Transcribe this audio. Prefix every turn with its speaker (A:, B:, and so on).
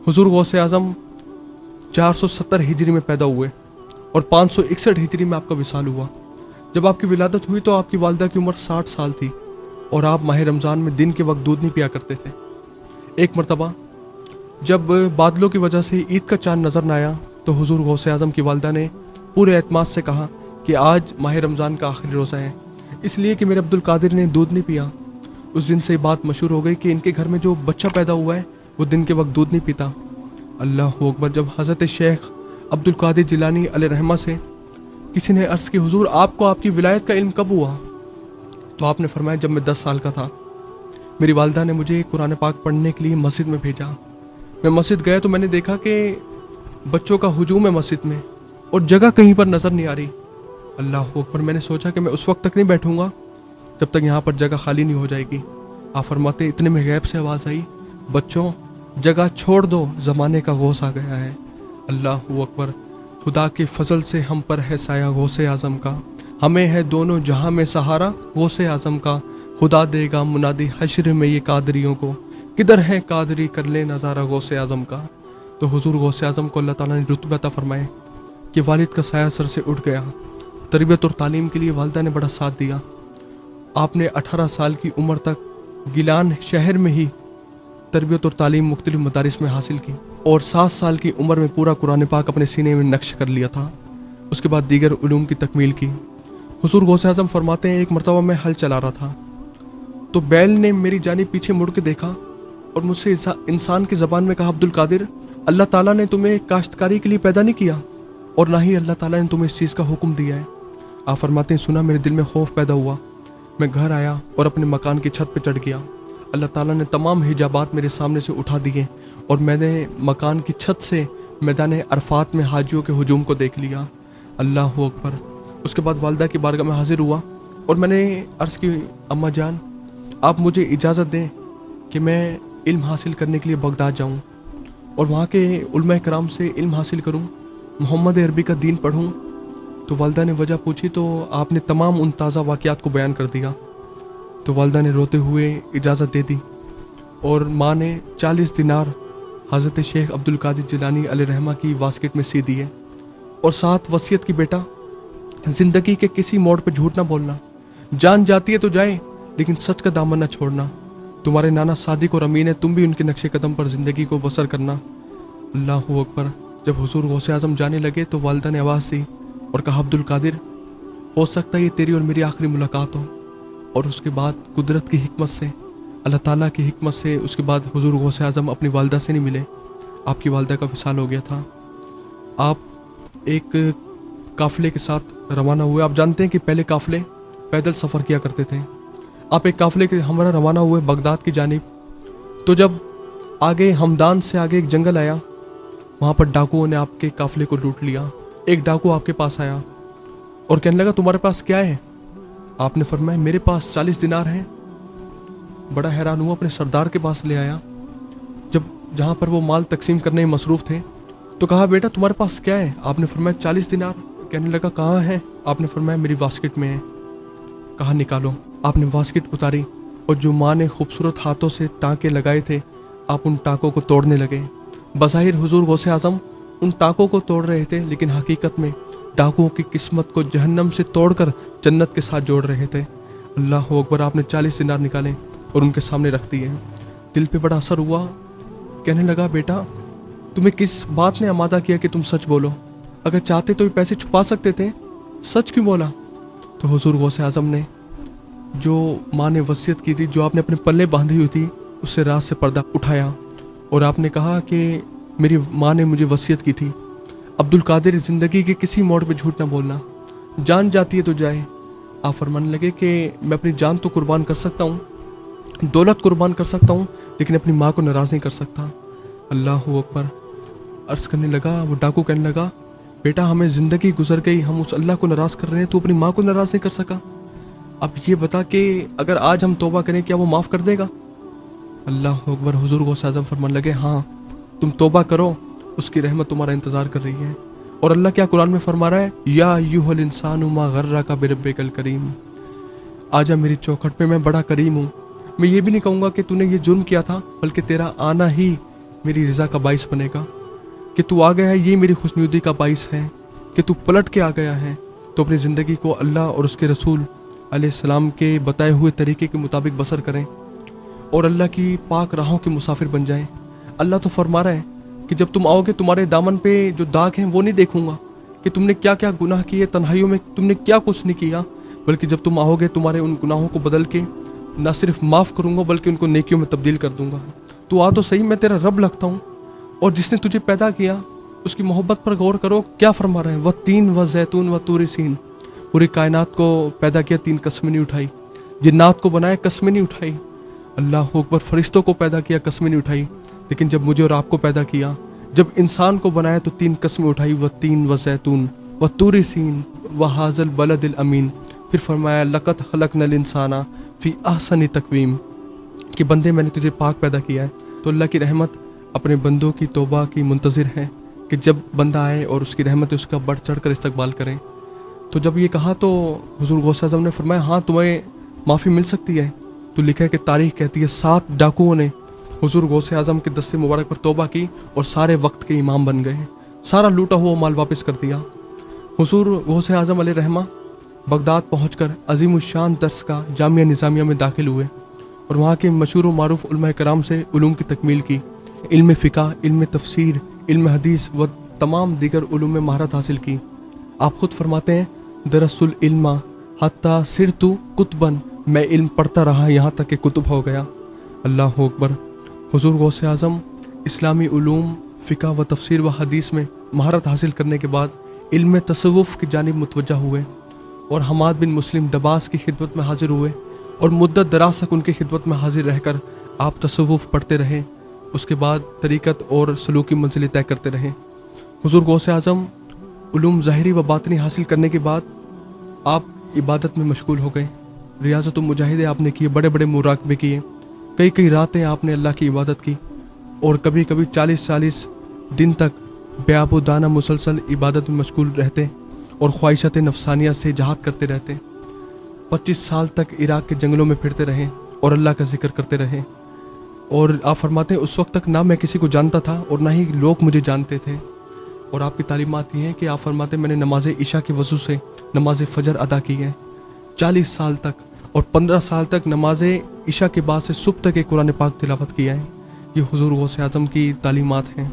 A: हुजूर गौसे आज़म 470 हिजरी में पैदा हुए और 561 हिजरी में आपका विसाल हुआ। जब आपकी विलादत हुई तो आपकी वालिदा की उम्र 60 साल थी और आप माह रमज़ान में दिन के वक्त दूध नहीं पिया करते थे। एक मरतबा जब बादलों की वजह से ईद का चांद नज़र न आया तो हुजूर गौसे आज़म की वालिदा ने पूरे एतमाद से कहा कि आज माह रमज़ान का आखिरी रोज़ा है, इसलिए कि मेरे अब्दुल कादिर ने दूध नहीं पिया। उस दिन से ये बात मशहूर हो गई कि इनके घर में जो बच्चा पैदा हुआ है वो दिन के वक्त दूध नहीं पीता। अल्लाह अकबर। जब हज़रत शेख अब्दुल कादिर जिलानी अलैहिर्रहमा से किसी ने अर्ज़ की, हुजूर आपको आपकी विलायत का इल्म कब हुआ? तो आपने फरमाया, जब मैं 10 साल का था मेरी वालिदा ने मुझे कुरान पाक पढ़ने के लिए मस्जिद में भेजा। मैं मस्जिद गया तो मैंने देखा कि बच्चों का हुजूम है मस्जिद में और जगह कहीं पर नज़र नहीं आ रही। अल्लाह अकबर। मैंने सोचा कि मैं उस वक्त तक नहीं बैठूंगा जब तक यहाँ पर जगह खाली नहीं हो जाएगी। आप फरमाते, इतने में गैब से आवाज़ आई, बच्चों जगह छोड़ दो, ज़माने का गौस आ गया है। अल्लाह अकबर। खुदा के फजल से हम पर है साया गौसे आज़म का, हमें है दोनों जहां में सहारा गौसे आज़म का। खुदा देगा मुनादी हश्र में ये कादरियों को, किधर है कादरी कर ले नज़ारा गौसे आज़म का। तो हुजूर गौसे आज़म को अल्लाह ताला ने रुतबा अता फरमाए कि वालिद का साया सर से उठ गया। तरबियत और तालीम के लिए वालिदा ने बड़ा साथ दिया। आपने 18 साल की उम्र तक गिलान शहर में ही तरबियत और तालीम मुख्तलिफ मदारिस में हासिल की और 7 साल की उम्र में पूरा कुरान पाक अपने सीने में नक्श कर लिया था। उसके बाद दीगर उलूम की तकमील की। हुजूर गौसे आज़म फरमाते हैं, एक मरतबा मैं हल चला रहा था तो बैल ने मेरी जानिब पीछे मुड़ के देखा और मुझसे इंसान की ज़बान में कहा, अब्दुल कादिर, अल्लाह ताला ने तुम्हें काश्तकारी के लिए पैदा नहीं किया और ना ही अल्लाह ताला ने तुम्हें इस चीज़ का हुक्म दिया है। आप फरमाते हैं, सुना मेरे दिल में खौफ पैदा हुआ। मैं घर आया और अपने मकान की छत पर चढ़ गया। अल्लाह ताला ने तमाम हिजाबात मेरे सामने से उठा दिए और मैंने मकान की छत से मैदान अरफात में हाजियों के हुजूम को देख लिया। अल्लाह अकबर। उसके बाद वालिदा की बारगाह में हाजिर हुआ और मैंने अर्ज़ की, अम्मा जान आप मुझे इजाज़त दें कि मैं इल्म हासिल करने के लिए बगदाद जाऊँ और वहाँ के उलमा कराम से इल्म हासिल करूँ, मोहम्मद अरबी का दीन पढ़ूँ। तो वालिदा ने वजह पूछी तो आपने तमाम उन ताज़ा वाक़यात को बयान कर दिया। तो वालिदा ने रोते हुए इजाज़त दे दी और माँ ने 40 दिनार हज़रत शेख अब्दुल कादिर जिलानी अलैहिर्रहमा की वास्केट में सी दिए और साथ वसीयत की, बेटा ज़िंदगी के किसी मोड़ पर झूठ ना बोलना, जान जाती है तो जाए लेकिन सच का दामन ना छोड़ना। तुम्हारे नाना सादिक और अमीन है, तुम भी उनके नक्शे कदम पर ज़िंदगी को बसर करना। अल्लाह अकबर। जब हुजूर गौसे आज़म जाने लगे तो वालिदा ने आवाज़ दी और कहा, अब्दुल कादिर, हो सकता है ये तेरी और मेरी आखिरी मुलाकात हो। और उसके बाद कुदरत की हिकमत से, अल्लाह ताला की हिकमत से उसके बाद हुजूर गौसे आज़म अपनी वालिदा से नहीं मिले। आपकी वालिदा का विसाल हो गया था। आप एक काफ़िले के साथ रवाना हुए। आप जानते हैं कि पहले काफ़िले पैदल सफ़र किया करते थे। आप एक काफ़िले के हमारा रवाना हुए बगदाद की जानिब। तो जब आगे हमदान से आगे एक जंगल आया, वहाँ पर डाकुओं ने आपके काफ़िले को लूट लिया। एक डाकू आपके पास आया और कहने लगा, तुम्हारे पास क्या है? आपने फरमाया, मेरे पास 40 दिनार हैं। बड़ा हैरान हुआ, अपने सरदार के पास ले आया। जब जहाँ पर वो माल तकसीम करने में मसरूफ़ थे तो कहा, बेटा तुम्हारे पास क्या है? आपने फरमाया 40 दिनार। कहने लगा, कहाँ है? आपने फरमाया, मेरी वास्केट में है। कहा, निकालो। आपने वास्केट उतारी और जो माँ ने खूबसूरत हाथों से टाँके लगाए थे, आप उन टाँकों को तोड़ने लगे। बज़ाहिर हुजूर गौसे आज़म उन टाँकों को तोड़ रहे थे, लेकिन हकीकत में डाकुओं की किस्मत को जहन्नम से तोड़कर जन्नत के साथ जोड़ रहे थे। अल्लाह अकबर। आपने 40 दिनार निकाले और उनके सामने रख दिए। दिल पे बड़ा असर हुआ। कहने लगा, बेटा तुम्हें किस बात ने आमादा किया कि तुम सच बोलो? अगर चाहते तो ये पैसे छुपा सकते थे, सच क्यों बोला? तो हुजूर गौसे आज़म ने जो माँ ने वसीयत की थी, जो आपने अपने पल्ले बांधी हुई थी, उससे रात से पर्दा उठाया और आपने कहा कि मेरी माँ ने मुझे वसीयत की थी, अब्दुल कादिर, ज़िंदगी के किसी मोड़ पे झूठ ना बोलना, जान जाती है तो जाए। आप फरमाने लगे कि मैं अपनी जान तो कुर्बान कर सकता हूँ, दौलत कुर्बान कर सकता हूँ, लेकिन अपनी माँ को नाराज़ नहीं कर सकता। अल्लाह अकबर। अर्ज़ करने लगा, वो डाकू कहने लगा, बेटा हमें ज़िंदगी गुजर गई, हम उस अल्लाह को नाराज़ कर रहे हैं, तू अपनी माँ को नाराज़ नहीं कर सका। अब ये बता कि अगर आज हम तौबा करें क्या वो माफ़ कर देगा? अल्लाह अकबर। हुजूर गौसे आज़म फरमाने लगे, हाँ तुम तौबा करो, उसकी रहमत तुम्हारा इंतज़ार कर रही है। और अल्लाह क्या कुरान में फरमा रहा है, या अय्युहल इंसानु मा गर्रका बिरब्बिकल करीम, आजा मेरी चौखट पे, मैं बड़ा करीम हूँ। मैं ये भी नहीं कहूँगा कि तूने ये जुर्म किया था, बल्कि तेरा आना ही मेरी रज़ा का बाइस बनेगा, कि तू आ गया है ये मेरी खुशनुदी का बाइस है, कि तू पलट के आ गया है। तो अपनी ज़िंदगी को अल्लाह और उसके रसूल अलैहिस्सलाम के बताए हुए तरीके के मुताबिक बसर करें और अल्लाह की पाक राहों के मुसाफिर बन जाएं। अल्लाह तो फरमा रहा है कि जब तुम आओगे तुम्हारे दामन पे जो दाग हैं वो नहीं देखूंगा कि तुमने क्या क्या गुनाह किए, तन्हाइयों में तुमने क्या कुछ नहीं किया, बल्कि जब तुम आओगे तुम्हारे उन गुनाहों को बदल के न सिर्फ माफ़ करूंगा बल्कि उनको नेकियों में तब्दील कर दूंगा। तू आ तो सही, मैं तेरा रब लगता हूँ, और जिसने तुझे पैदा किया उसकी मोहब्बत पर गौर करो, क्या फरमा रहे हैं, वह तीन व जैतून व तूर सीन। पूरी कायनात को पैदा किया, तीन कस्में नहीं उठाई। जिन्नात को बनाया, कस्में नहीं उठाई। अल्लाह अकबर, फरिश्तों को पैदा किया, कस्में नहीं उठाई। लेकिन जब मुझे और आपको पैदा किया, जब इंसान को बनाया तो तीन कस्में उठाई, वह तीन व जैतून व तूर सीन व हाजल बलदिल अमीन। फिर फरमाया लक़द खलक़नल इंसाना फी अहसनी तक़वीम, कि बंदे मैंने तुझे पाक पैदा किया है। तो अल्लाह की रहमत अपने बंदों की तौबा की मुंतज़िर है कि जब बंदा आए और उसकी रहमत उसका बढ़ चढ़ कर इस्तकबाल करें। तो जब ये कहा तो हुज़ूर गौसे आज़म ने फरमाया हाँ तुम्हें माफ़ी मिल सकती है। तो लिखा है कि तारीख़ कहती है 7 डाकुओं ने हुज़ूर गौसे आज़म के दस्ते मुबारक पर तौबा की और सारे वक्त के इमाम बन गए, सारा लूटा हुआ माल वापस कर दिया। हुज़ूर गौसे आज़म अलैहि रहमा बगदाद पहुँचकर अज़ीमुश्शान दर्स का जामिया निज़ामिया में दाखिल हुए और वहाँ के मशहूर व मारूफ उलमा कराम से उलूम की तकमील की। इल्म फ़िक़्ह, इल्म तफसीर, इल्म हदीस व तमाम दीगर उलूम में महारत हासिल की। आप खुद फरमाते हैं दरसुल इल्मा हत्ता सिरतु कुतबन, मैं इल्म पढ़ता रहा यहाँ तक कि कुतुब हो गया। अल्लाह अकबर। हुज़ूर गौसे आज़म इस्लामी उलूम, फ़िक़्ह व तफसीर व हदीस में महारत हासिल करने के बाद इल्म तसव्वुफ़ की जानिब मुतवज्जा हुए और हमाद बिन मुस्लिम दबास की खिदमत में हाजिर हुए और मुद्दत दराज तक उनकी खिदमत में हाजिर रहकर आप तसव्वुफ़ पढ़ते रहे। उसके बाद तरीक़त और सलूकी मंजिलें तय करते रहे। हुज़ूर गौसे आज़म उलूम ज़ाहिरी व बातिनी हासिल करने के बाद आप इबादत में मशगूल हो गए। रियाज़त मुजाहिदे आपने किए, बड़े बड़े मुराक़बे किए, कई कई रातें आपने अल्लाह की इबादत की और कभी कभी 40-40 दिन तक बेआबुदाना मुसलसल इबादत में मशगूल रहते और ख्वाहिशात नफसानिया से जहाद करते रहते। 25 साल तक इराक़ के जंगलों में फिरते रहे और अल्लाह का जिक्र करते रहे। और आप फरमाते हैं उस वक्त तक ना मैं किसी को जानता था और ना ही लोग मुझे जानते थे। और आपकी तालीमात ये हैं कि आप फरमाते मैंने नमाज इशा के वज़ू से नमाज फ़जर अदा की है 40 साल तक, और 15 साल तक नमाज इशा के बाद से सुबह तक कुरान पाक तिलावत किया है। ये हुज़ूर गौसे आज़म की तालीमात हैं।